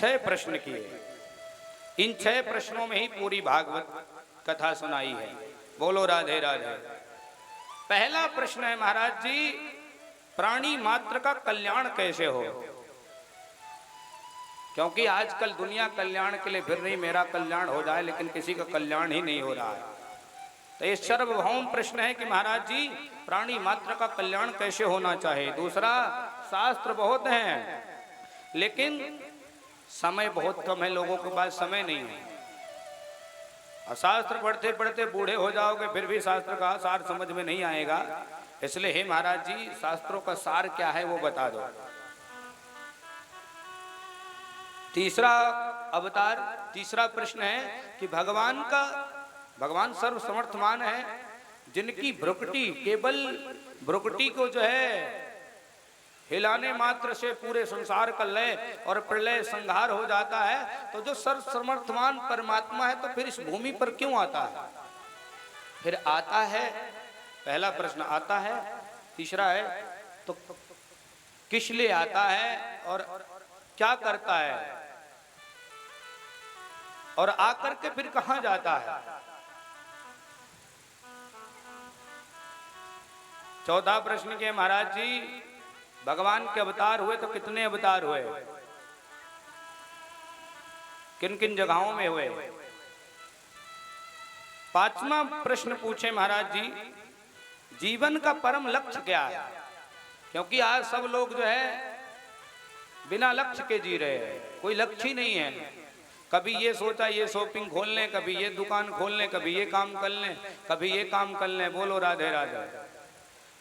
6 प्रश्न किए। इन 6 प्रश्नों में ही पूरी भागवत कथा सुनाई है। बोलो राधे राधे। पहला प्रश्न है महाराज जी, प्राणी मात्र का कल्याण कैसे हो? क्योंकि आजकल दुनिया कल्याण के लिए फिर रही, मेरा कल्याण हो जाए, लेकिन किसी का कल्याण ही नहीं हो रहा है। तो ये सर्वभौम प्रश्न है कि महाराज जी प्राणी मात्र का कल्याण कैसे होना चाहिए। दूसरा, शास्त्र बहुत हैं लेकिन समय बहुत कम है, लोगों के पास समय नहीं है। और शास्त्र पढ़ते पढ़ते बूढ़े हो जाओगे फिर भी शास्त्र का सार समझ में नहीं आएगा। इसलिए हे महाराज जी, शास्त्रों का सार क्या है वो बता दो। तीसरा अवतार, तीसरा प्रश्न है कि भगवान सर्वसमर्थमान है, जिनकी भ्रुकुटी, केवल भ्रुकुटी को जो है हिलाने मात्र से पूरे संसार का लय और प्रलय संहार हो जाता है। तो जो सर्वसमर्थमान परमात्मा है तो फिर इस भूमि पर क्यों आता है? फिर आता है, पहला प्रश्न आता है। तीसरा है तो किस लिए आता है और क्या करता है, और आकर के फिर कहां जाता है? चौथा प्रश्न के महाराज जी, भगवान के अवतार हुए तो कितने अवतार हुए, किन किन जगहों में हुए? पांचवा प्रश्न पूछे महाराज जी, जीवन का परम लक्ष्य क्या है? क्योंकि आज सब लोग जो है बिना लक्ष्य के जी रहे हैं, कोई लक्ष्य ही नहीं है। कभी ये सोचा ये शॉपिंग खोल लें, कभी ये दुकान खोल लें, कभी ये काम कर लें, कभी ये काम कर लें। बोलो राधे राधे।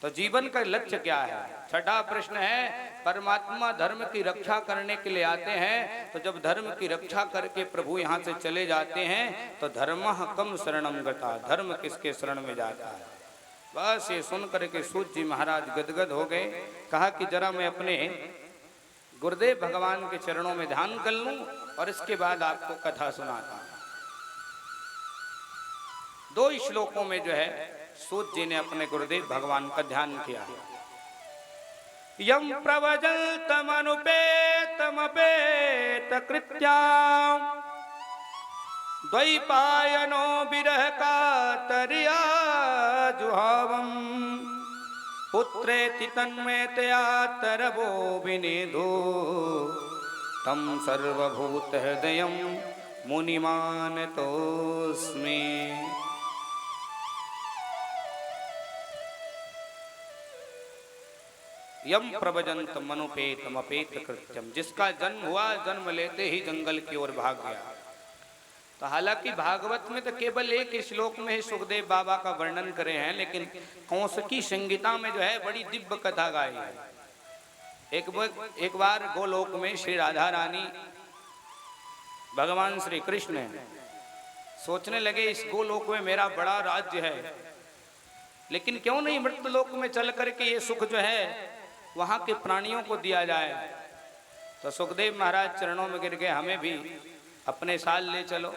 तो जीवन का लक्ष्य क्या है? छठा प्रश्न है, परमात्मा धर्म की रक्षा करने के लिए आते हैं, तो जब धर्म की रक्षा करके प्रभु यहाँ से चले जाते हैं तो धर्मः कम शरणम गता, धर्म किसके शरण में जाता है? बस ये सुन करके सूत जी महाराज गदगद हो गए। कहा कि जरा मैं अपने गुरुदेव भगवान के चरणों में ध्यान कर लूं और इसके बाद आपको कथा सुनाता हूं। 2 श्लोकों में जो है सूत जी ने अपने गुरुदेव भगवान का ध्यान किया। यम प्रवजन्तमनुपेतमपेत कृत्याम द्वैपायनो विरह कातर्या जुहावम पुत्रेति तन्मयतया तरवो विनिधो तम सर्वभूत हृदयं मुनिमानतोस्मि। यम प्रवजंतम मनुपेतम अपेत कृत्यम, जिसका जन्म हुआ जन्म लेते ही जंगल की ओर भाग गया। तो हालांकि भागवत में तो केवल एक श्लोक में ही सुखदेव बाबा का वर्णन करे हैं, लेकिन कौशिकी संगीता में जो है बड़ी दिव्य कथा गाई है। एक बार गोलोक में श्री राधा रानी भगवान श्री कृष्ण सोचने लगे इस गोलोक में मेरा बड़ा राज्य है, लेकिन क्यों नहीं मृतलोक में चल करके ये सुख जो है वहां के प्राणियों को दिया जाए। तो सुखदेव महाराज चरणों में गिर गए, हमें भी अपने साथ ले चलो।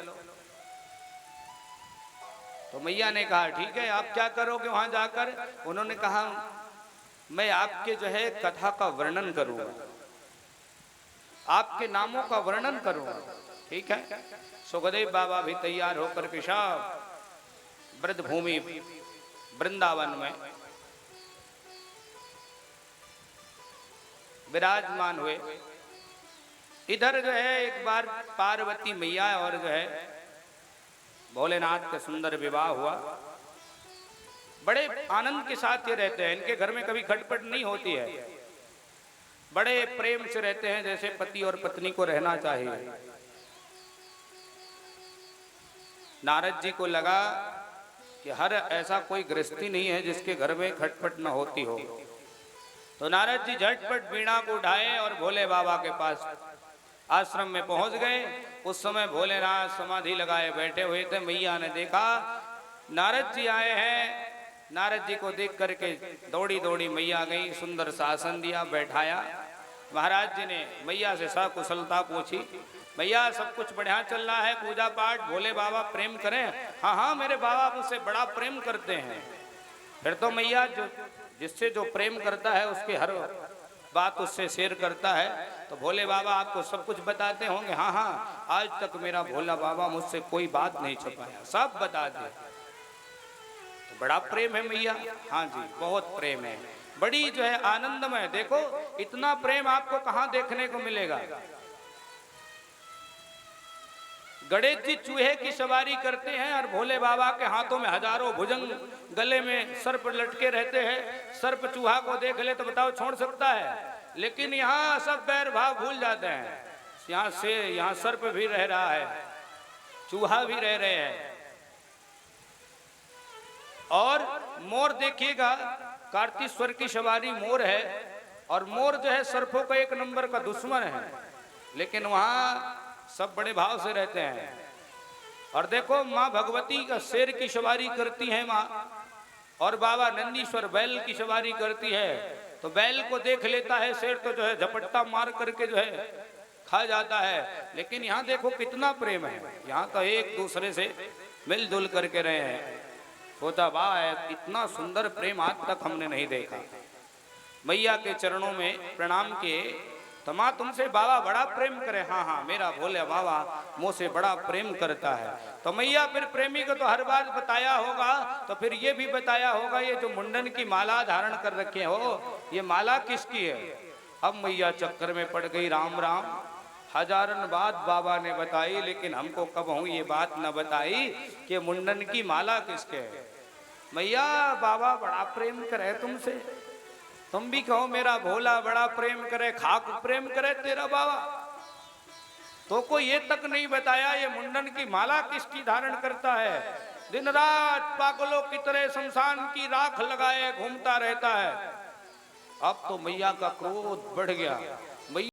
तो मैया ने कहा ठीक है, आप क्या करोगे वहां जाकर? उन्होंने कहा मैं आपके जो है कथा का वर्णन करूंगा, आपके नामों का वर्णन करूंगा। ठीक है। सुखदेव बाबा भी तैयार होकर के सब वृद्ध भूमि वृंदावन में विराजमान हुए। इधर जो है एक बार पार्वती मैया और जो है भोलेनाथ का सुंदर विवाह हुआ। बड़े आनंद के साथ ये रहते हैं, इनके घर में कभी खटपट नहीं होती है, बड़े प्रेम से रहते हैं जैसे पति और पत्नी को रहना चाहिए। नारद जी को लगा कि हर ऐसा कोई गृहस्थी नहीं है जिसके घर में खटपट न होती हो। तो नारद जी झटपट वीणा को उठाए और भोले बाबा के पास आश्रम में पहुंच गए। उस समय भोलेनाथ समाधि लगाए बैठे हुए थे। मैया ने देखा नारद जी आए हैं। नारद जी को देख करके दौड़ी दौड़ी मैया गई, सुंदर सा आसन दिया, बैठाया। महाराज जी ने मैया से सकुशलता पूछी। भैया सब कुछ बढ़िया चल रहा है, पूजा पाठ, भोले बाबा प्रेम करें? हाँ हाँ मेरे बाबा मुझसे बड़ा प्रेम करते हैं। फिर तो मैया जो जिससे जो प्रेम करता है उसके हर बात उससे शेयर करता है तो भोले बाबा आपको सब कुछ बताते होंगे। हाँ हाँ, आज तक मेरा भोला बाबा मुझसे कोई बात नहीं छुपाया, सब बता दे। तो बड़ा प्रेम है मैया। हाँ जी, बहुत प्रेम है, बड़ी जो है आनंदमय। देखो इतना प्रेम आपको कहाँ देखने को मिलेगा। गणेश जी चूहे की सवारी करते हैं और भोले बाबा के हाथों में हजारों भुजंग, गले में सर्प लटके रहते हैं। सर्प चूहा को देख ले तो बताओ छोड़ सकता है? लेकिन यहाँ सब बैर भाव भूल जाते हैं। यहाँ सर्प भी रह रहा है, चूहा भी रह रहे हैं। और मोर देखिएगा, कार्तीश्वर की सवारी मोर है और मोर जो है सर्पों का एक नंबर का दुश्मन है, लेकिन वहां सब बड़े भाव से रहते हैं। और देखो माँ भगवती का शेर की सवारी करती है माँ, और बाबा नंदीश्वर बैल की सवारी करती है। तो बैल को देख लेता है शेर तो जो है झपट्टा मार करके जो है खा जाता है। लेकिन यहाँ देखो कितना प्रेम है, यहाँ तो एक दूसरे से मिलजुल करके रहे हैं। होता वाह है, इतना सुंदर प्रेम आज तक हमने नहीं देखा। मैया के चरणों में प्रणाम किए तो माँ तुमसे बाबा बड़ा प्रेम करे। हाँ हाँ, मेरा भोले बाबा मुझसे बड़ा प्रेम करता है। तो मैया फिर प्रेमी को तो हर बात बताया होगा, तो फिर ये भी बताया होगा ये जो मुंडन की माला धारण कर रखे हो, ये माला किसकी है? अब मैया चक्कर में पड़ गई। राम राम, हजारन बात बाबा ने बताई, लेकिन हमको कब हूँ ये बात न बताई कि मुंडन की माला किसके है। मैया बाबा बड़ा प्रेम करे तुमसे, तुम भी कहो मेरा भोला बड़ा प्रेम करे, खाक प्रेम करे तेरा बाबा। तो को ये तक नहीं बताया ये मुंडन की माला किसकी धारण करता है। दिन रात पागलों की तरह शमशान की राख लगाए घूमता रहता है। अब तो मैया का क्रोध बढ़ गया। मैया